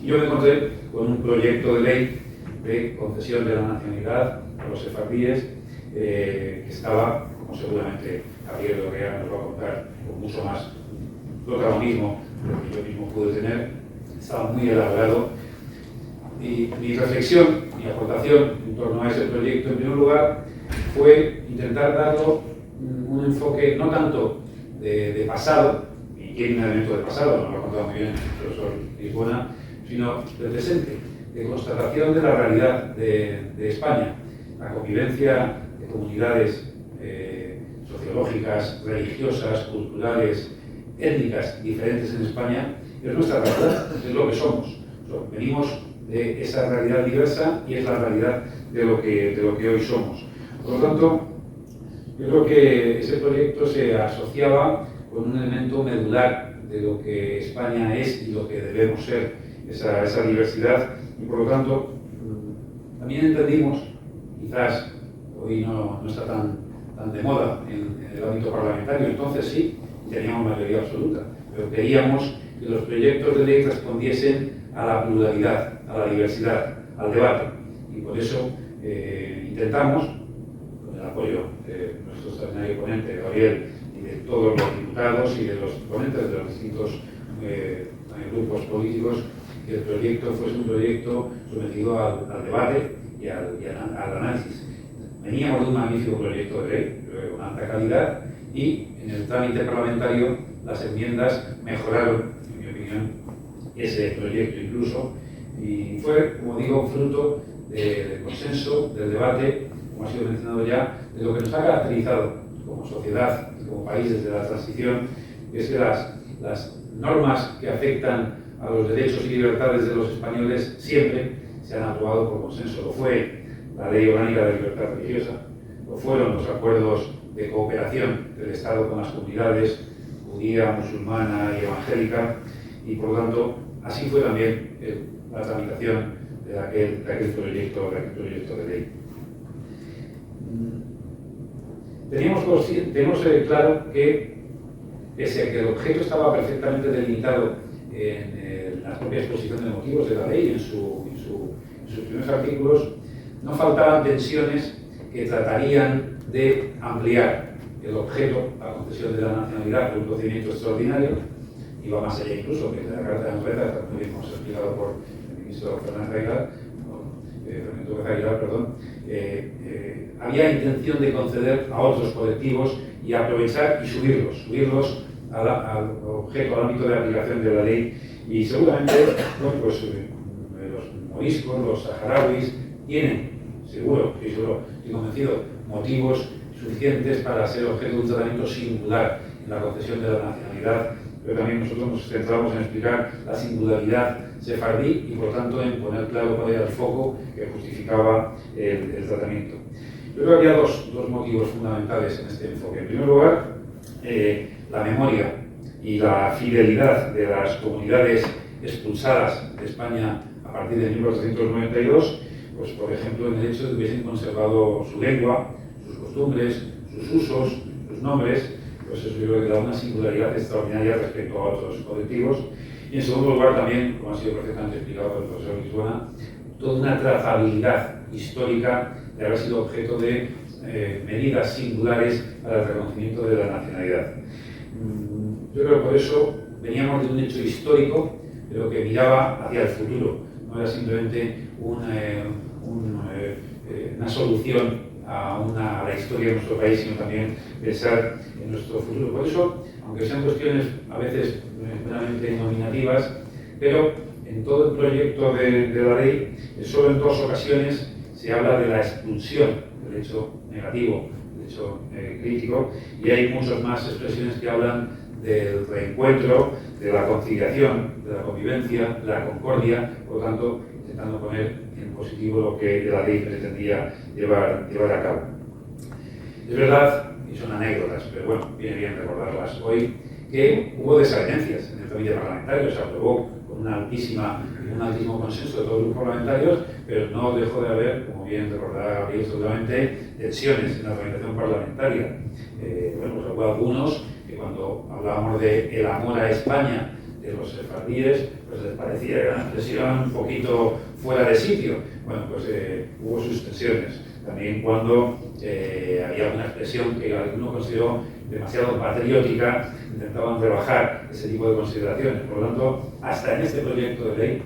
Y yo me encontré con un proyecto de ley de concesión de la nacionalidad a los sefardíes que estaba, como seguramente Javier Lorea nos va a contar, con mucho más protagonismo de lo que yo mismo pude tener, estaba muy elaborado. Y mi reflexión, mi aportación en torno a ese proyecto, en primer lugar, fue intentar darlo un enfoque no tanto de pasado, y tiene un elemento de pasado, nos lo ha contado muy bien el profesor Lisbona, sino de presente, de constatación de la realidad de España, la convivencia de comunidades sociológicas, religiosas, culturales, étnicas diferentes en España, es nuestra realidad, es lo que somos. Venimos de esa realidad diversa y es la realidad de lo que hoy somos. Por lo tanto, yo creo que ese proyecto se asociaba con un elemento medular de lo que España es y lo que debemos ser, esa diversidad, y por lo tanto también entendimos, quizás hoy no está tan de moda en el ámbito parlamentario, entonces sí, teníamos mayoría absoluta, pero queríamos que los proyectos de ley respondiesen a la pluralidad, a la diversidad, al debate, y por eso intentamos, con el apoyo de nuestro extraordinario ponente, Gabriel, y de todos los diputados y de los ponentes de los distintos grupos políticos, que el proyecto fuese un proyecto sometido al debate y al análisis. Veníamos de un magnífico proyecto de ley, de una alta calidad, y en el trámite parlamentario las enmiendas mejoraron, en mi opinión, ese proyecto incluso, y fue, como digo, fruto del consenso, del debate, como ha sido mencionado ya, de lo que nos ha caracterizado como sociedad y como país desde la transición, que es que las normas que afectan a los derechos y libertades de los españoles siempre se han aprobado por consenso. Lo fue la Ley Orgánica de Libertad Religiosa, lo fueron los acuerdos de cooperación del Estado con las comunidades judía, musulmana y evangélica, y por lo tanto así fue también la tramitación de aquel proyecto de ley. Tenemos claro que, pese a que el objeto estaba perfectamente delimitado en la propia exposición de motivos de la ley, en sus primeros artículos, no faltaban tensiones que tratarían de ampliar el objeto, la concesión de la nacionalidad por un procedimiento extraordinario, y va más allá incluso que la Carta de Nacionalidad, muy bien como se ha explicado por el ministro Fernando Aguilar, había intención de conceder a otros colectivos y aprovechar y subirlos al objeto, al ámbito de aplicación de la ley, y seguramente los moriscos, los saharauis, tienen, estoy convencido, motivos suficientes para ser objeto de un tratamiento singular en la concesión de la nacionalidad, pero también nosotros nos centramos en explicar la singularidad sefardí y por tanto en poner claro cuál era el foco que justificaba el tratamiento. Yo creo que había dos motivos fundamentales en este enfoque. En primer lugar, la memoria y la fidelidad de las comunidades expulsadas de España a partir de 1492, pues por ejemplo en el hecho de que hubiesen conservado su lengua, sus costumbres, sus usos, sus nombres, pues eso yo creo que da una singularidad extraordinaria respecto a otros colectivos. Y en segundo lugar también, como ha sido perfectamente explicado por el profesor Lisbona, toda una trazabilidad histórica de haber sido objeto de medidas singulares para el reconocimiento de la nacionalidad. Yo creo que por eso veníamos de un hecho histórico, pero que miraba hacia el futuro, no era simplemente una solución a la historia de nuestro país, sino también pensar en nuestro futuro. Por eso, aunque sean cuestiones a veces meramente nominativas, pero en todo el proyecto de la ley, solo en dos ocasiones se habla de la expulsión del hecho negativo, del hecho crítico, y hay muchas más expresiones que hablan del reencuentro, de la conciliación, de la convivencia, de la concordia, por lo tanto, intentando poner en positivo lo que la ley pretendía llevar a cabo. Es verdad, y son anécdotas, pero bueno, viene bien recordarlas hoy, que hubo desavenencias en el trámite parlamentario, se aprobó con un altísimo consenso de todos los grupos parlamentarios, pero no dejó de haber, como bien recordará Gabriel seguramente, tensiones en la tramitación parlamentaria. Pues hubo algunos que cuando hablábamos de el amor a España, de los sefardíes, pues les parecía una expresión un poquito fuera de sitio. Bueno, pues hubo sus tensiones. También cuando había una expresión que alguno consideró demasiado patriótica, intentaban rebajar ese tipo de consideraciones. Por lo tanto, hasta en este proyecto de ley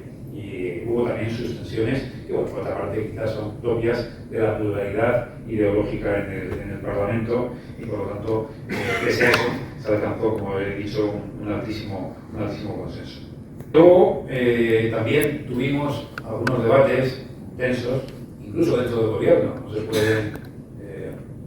hubo también sus tensiones, que bueno, por otra parte quizás son propias de la pluralidad ideológica en el Parlamento, y por lo tanto, pese a eso, se alcanzó, como he dicho, un altísimo consenso. Luego, también tuvimos algunos debates tensos, incluso dentro del gobierno. No se pueden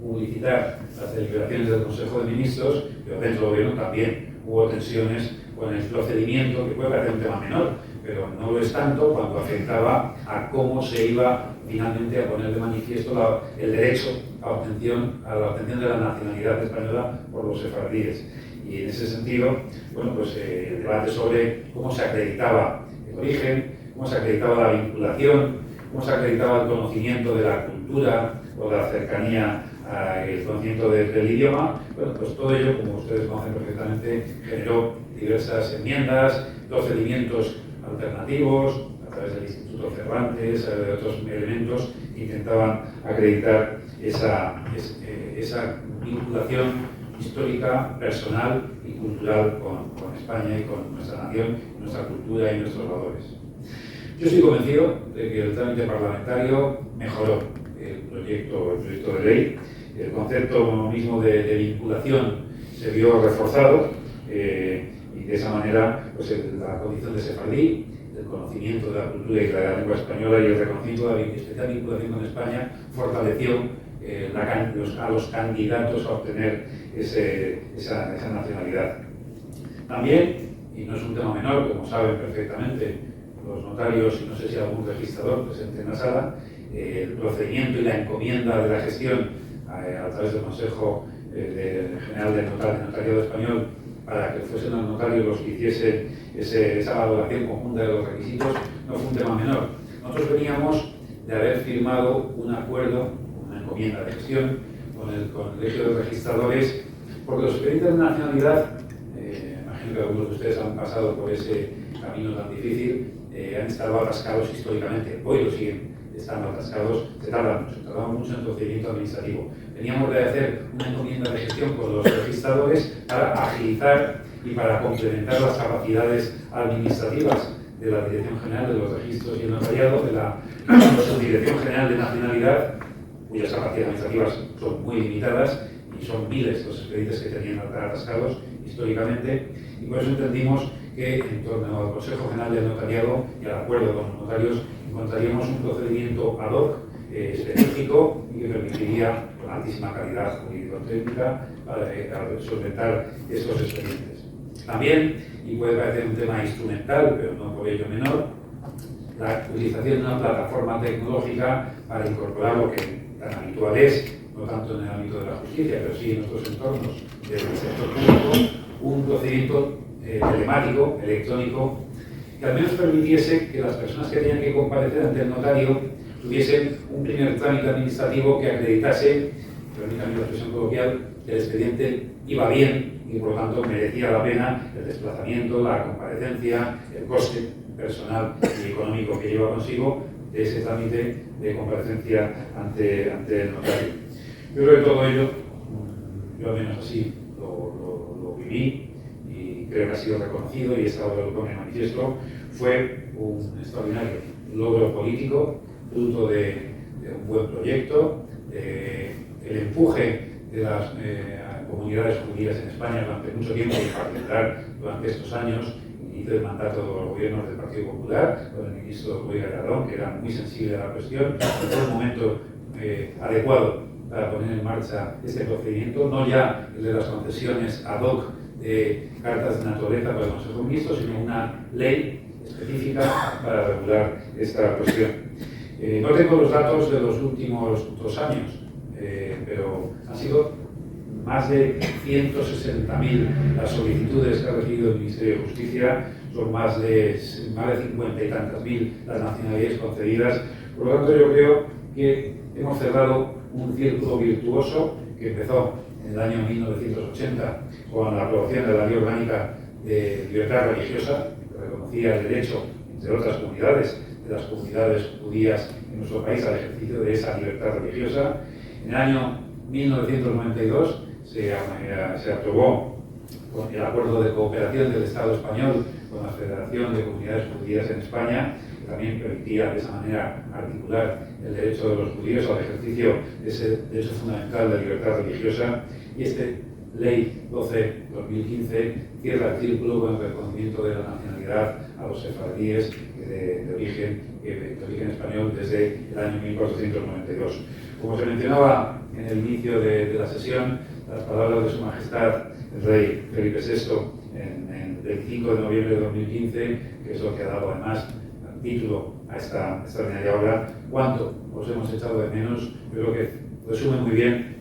publicitar las deliberaciones del Consejo de Ministros, pero dentro del gobierno también hubo tensiones con el procedimiento, que puede parecer un tema menor, pero no lo es tanto cuando afectaba a cómo se iba finalmente a poner de manifiesto el derecho a la obtención de la nacionalidad española por los sefardíes. Y en ese sentido, bueno, pues el debate sobre cómo se acreditaba el origen, cómo se acreditaba la vinculación, cómo se acreditaba el conocimiento de la cultura o la cercanía al conocimiento del idioma, bueno, pues todo ello, como ustedes conocen perfectamente, generó diversas enmiendas, procedimientos alternativos, a través del Instituto Cervantes, de otros elementos que intentaban acreditar esa vinculación histórica, personal y cultural con España y con nuestra nación, nuestra cultura y nuestros valores. Yo estoy convencido de que el trámite parlamentario mejoró el proyecto de ley. El concepto mismo de vinculación se vio reforzado y de esa manera pues, la condición de sefardí, el conocimiento de la cultura y de la lengua española y el reconocimiento de la especial vinculación con España fortaleció a los candidatos a obtener esa nacionalidad. También, y no es un tema menor, como saben perfectamente los notarios y no sé si algún registrador presente en la sala, el procedimiento y la encomienda de la gestión a través del Consejo General de Notariado Español para que fuesen los notarios los que hiciesen esa valoración conjunta de los requisitos, no fue un tema menor. Nosotros veníamos de haber firmado un acuerdo, una encomienda de gestión con el Colegio de Registradores, porque los expedientes de nacionalidad, imagino que algunos de ustedes han pasado por ese camino tan difícil, han estado atascados históricamente, hoy lo siguen estando atascados, se tardan mucho en el procedimiento administrativo. Teníamos de hacer una encomienda de gestión con los registradores para agilizar y para complementar las capacidades administrativas de la Dirección General de los Registros y el Notariado, de la Subdirección General de Nacionalidad, cuyas capacidades administrativas son muy limitadas y son miles los expedientes que tenían atascados históricamente, y por eso entendimos que en torno al Consejo General del Notariado y al acuerdo con los notarios encontraríamos un procedimiento ad hoc específico y que permitiría con altísima calidad jurídico-técnica solventar estos expedientes. También, y puede parecer un tema instrumental, pero no por ello menor, la utilización de una plataforma tecnológica para incorporar lo que tan habitual es, no tanto en el ámbito de la justicia, pero sí en otros entornos del sector público, un procedimiento telemático, electrónico, que al menos permitiese que las personas que tenían que comparecer ante el notario tuviesen un primer trámite administrativo que acreditase, permítanme la expresión coloquial, que el expediente iba bien y por lo tanto merecía la pena el desplazamiento, la comparecencia, el coste personal y económico que lleva consigo de ese trámite de comparecencia ante el notario. Yo creo que todo ello, yo al menos así lo viví, creo que ha sido reconocido y esta obra lo pone en manifiesto, fue un extraordinario logro político, fruto de un buen proyecto, el empuje de las comunidades judías en España durante mucho tiempo, y en particular durante estos años, inicio del mandato de los gobiernos del Partido Popular, con el ministro Luis Gallardón, que era muy sensible a la cuestión, en un momento adecuado para poner en marcha este procedimiento, no ya el de las concesiones ad hoc de cartas de naturaleza para el Consejo de Ministros, sino una ley específica para regular esta cuestión. No tengo los datos de los últimos 2 años, pero han sido más de 160.000 las solicitudes que ha recibido el Ministerio de Justicia, son más de 50 y tantas mil las nacionalidades concedidas. Por lo tanto, yo creo que hemos cerrado un círculo virtuoso que empezó en el año 1980 con la aprobación de la Ley Orgánica de libertad religiosa, que reconocía el derecho, entre otras comunidades, de las comunidades judías en nuestro país al ejercicio de esa libertad religiosa. En el año 1992 se aprobó el acuerdo de cooperación del Estado español con la Federación de Comunidades Judías en España, que también permitía de esa manera articular el derecho de los judíos al ejercicio de ese derecho fundamental de libertad religiosa. Y Ley 12/2015 cierra el círculo con el reconocimiento de la nacionalidad a los sefardíes de origen español desde el año 1492. Como se mencionaba en el inicio de la sesión, las palabras de Su Majestad el Rey Felipe VI del 5 de noviembre de 2015, que es lo que ha dado además título a esta extraordinaria obra, cuánto os hemos echado de menos. Yo creo que resume muy bien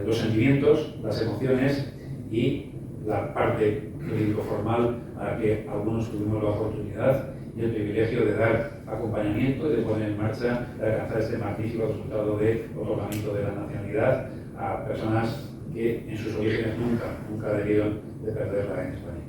los sentimientos, las emociones y la parte jurídico-formal a la que algunos tuvimos la oportunidad y el privilegio de dar acompañamiento y de poner en marcha, de alcanzar este magnífico resultado de otorgamiento de la nacionalidad a personas que en sus orígenes nunca debieron de perderla en España.